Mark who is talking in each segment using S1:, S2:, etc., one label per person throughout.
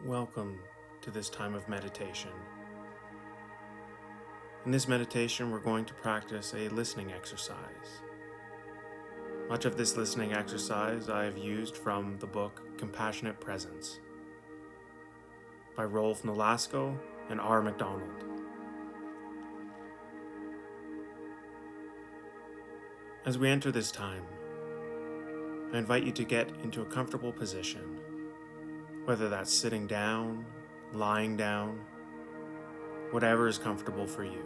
S1: Welcome to this time of meditation. In this meditation, we're going to practice a listening exercise. Much of this listening exercise I have used from the book Compassionate Presence by Rolf Nolasco and R. MacDonald. As we enter this time, I invite you to get into a comfortable position, whether that's sitting down, lying down, whatever is comfortable for you.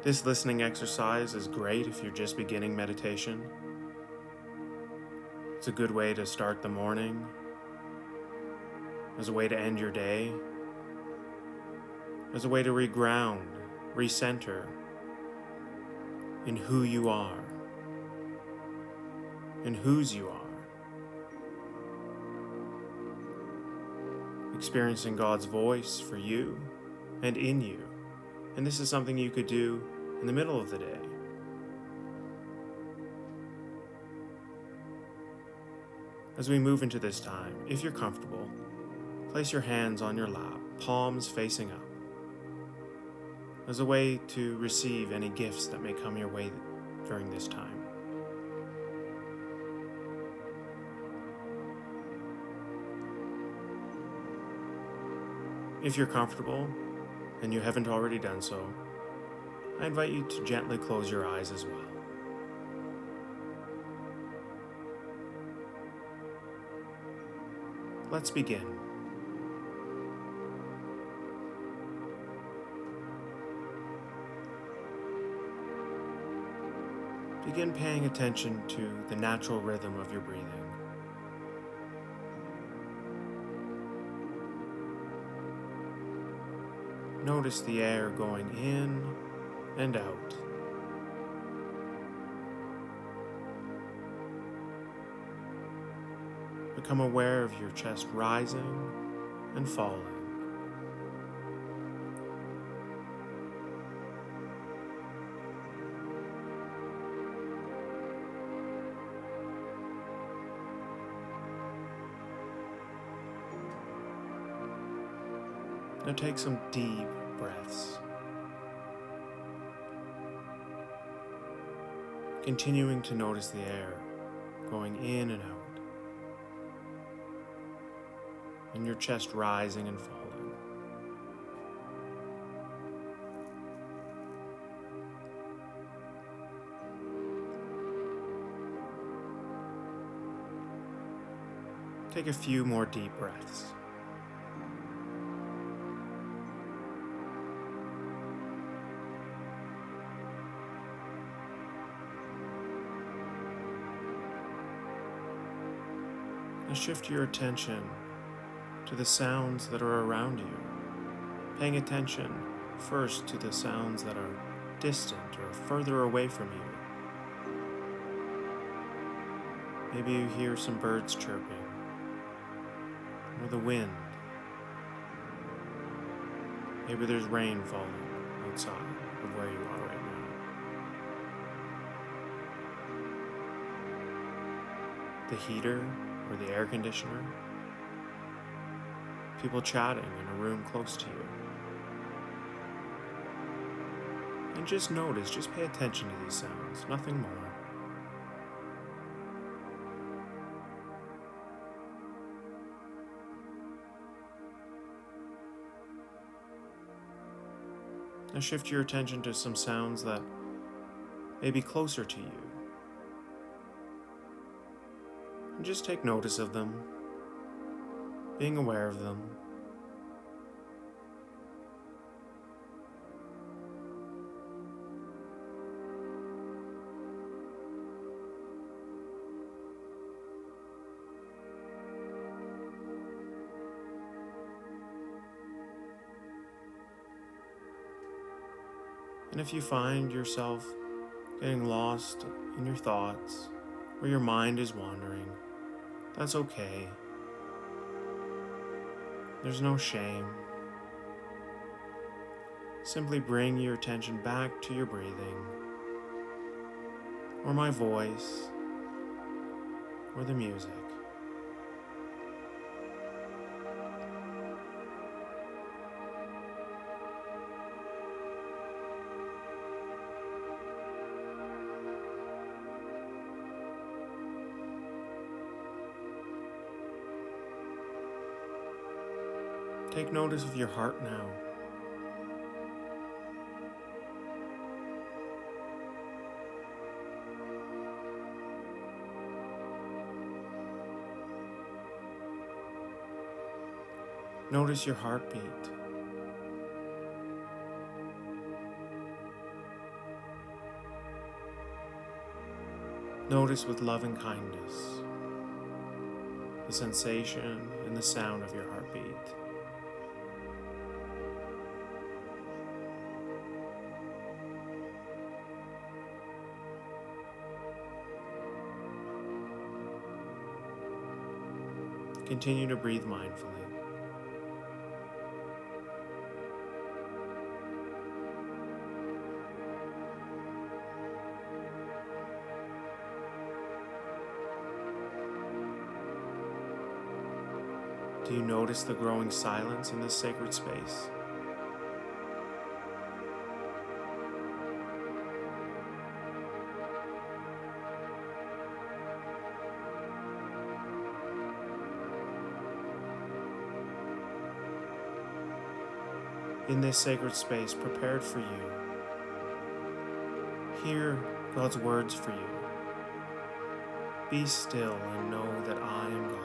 S1: This listening exercise is great if you're just beginning meditation. It's a good way to start the morning, as a way to end your day, as a way to reground, recenter in who you are, and whose you are. Experiencing God's voice for you and in you. And this is something you could do in the middle of the day. As we move into this time, if you're comfortable, place your hands on your lap, palms facing up, as a way to receive any gifts that may come your way during this time. If you're comfortable, and you haven't already done so, I invite you to gently close your eyes as well. Let's begin. Begin paying attention to the natural rhythm of your breathing. Notice the air going in and out. Become aware of your chest rising and falling. Now take some deep breaths, continuing to notice the air going in and out, and your chest rising and falling. Take a few more deep breaths. And shift your attention to the sounds that are around you, paying attention first to the sounds that are distant or further away from you. Maybe you hear some birds chirping, or the wind. Maybe there's rain falling outside of where you are right now. The heater or the air conditioner, people chatting in a room close to you. And just notice, just pay attention to these sounds, nothing more. Now shift your attention to some sounds that may be closer to you. And just take notice of them, being aware of them. And if you find yourself getting lost in your thoughts, or your mind is wandering, that's okay. There's no shame. Simply bring your attention back to your breathing, or my voice, or the music. Take notice of your heart now. Notice your heartbeat. Notice with loving kindness the sensation and the sound of your heartbeat. Continue to breathe mindfully. Do you notice the growing silence in this sacred space? In this sacred space prepared for you, hear God's words for you. Be still and know that I am God.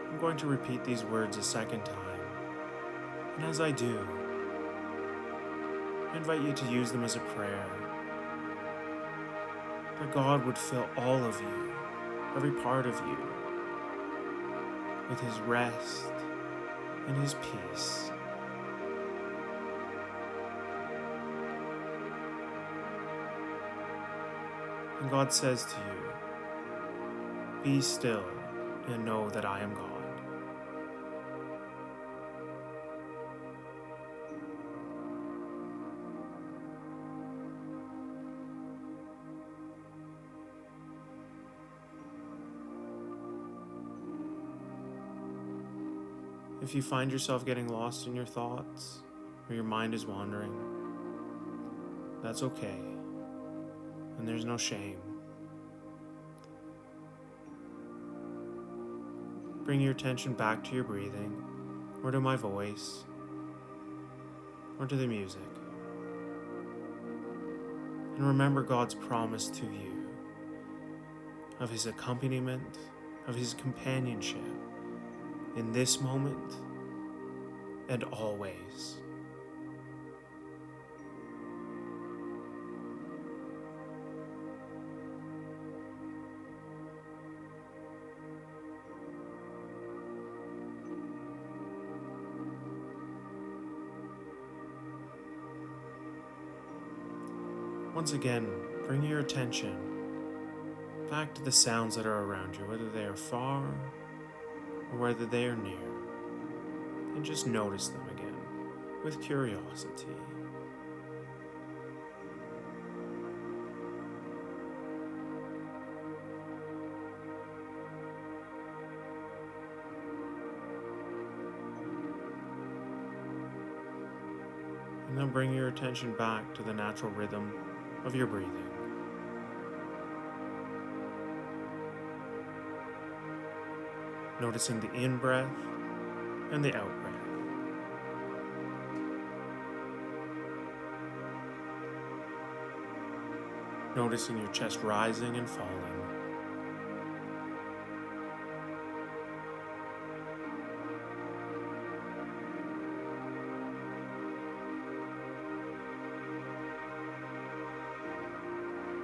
S1: I'm going to repeat these words a second time, and as I do, I invite you to use them as a prayer, that God would fill all of you, every part of you, with His rest and His peace. And God says to you, be still and know that I am God. If you find yourself getting lost in your thoughts, or your mind is wandering, that's okay, and there's no shame. Bring your attention back to your breathing, or to my voice, or to the music. And remember God's promise to you of His accompaniment, of His companionship, in this moment and always. Once again, bring your attention back to the sounds that are around you, whether they are far or whether they are near, and just notice them again with curiosity. And then bring your attention back to the natural rhythm of your breathing. Noticing the in-breath and the out-breath. Noticing your chest rising and falling.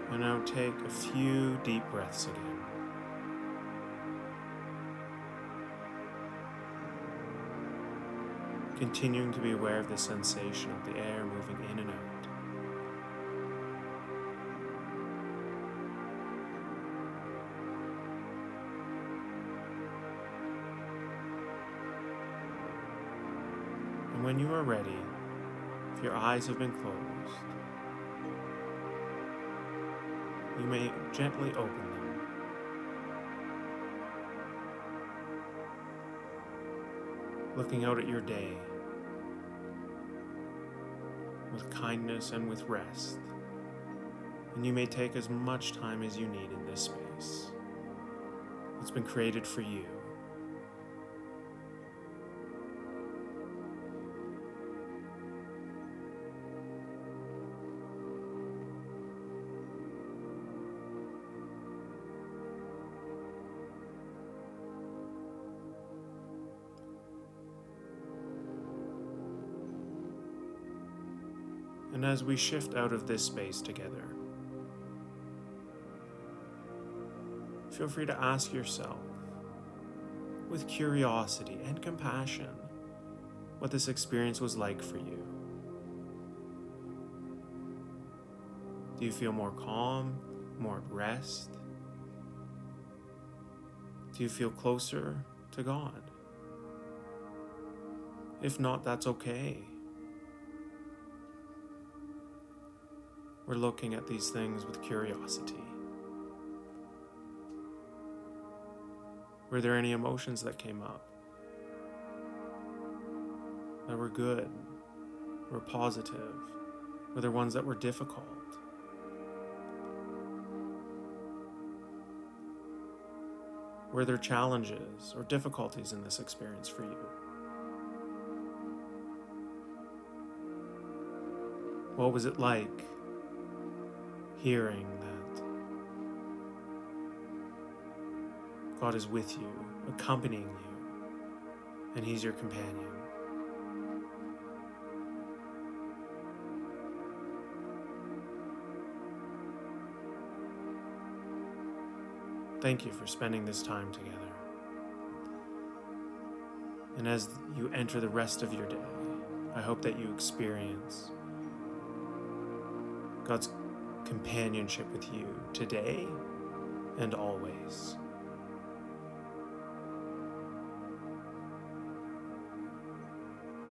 S1: And now take a few deep breaths again. Continuing to be aware of the sensation of the air moving in and out. when you are ready, if your eyes have been closed, you may gently open them. Looking out at your day with kindness and with rest. And you may take as much time as you need in this space. It's been created for you. And as we shift out of this space together, feel free to ask yourself, with curiosity and compassion, what this experience was like for you. Do you feel more calm, more at rest? Do you feel closer to God? If not, that's okay. We're looking at these things with curiosity. Were there any emotions that came up that were good, were positive? Were there ones that were difficult? Were there challenges or difficulties in this experience for you? What was it like hearing that God is with you, accompanying you, and He's your companion? Thank you for spending this time together. And as you enter the rest of your day, I hope that you experience God's companionship with you today and always.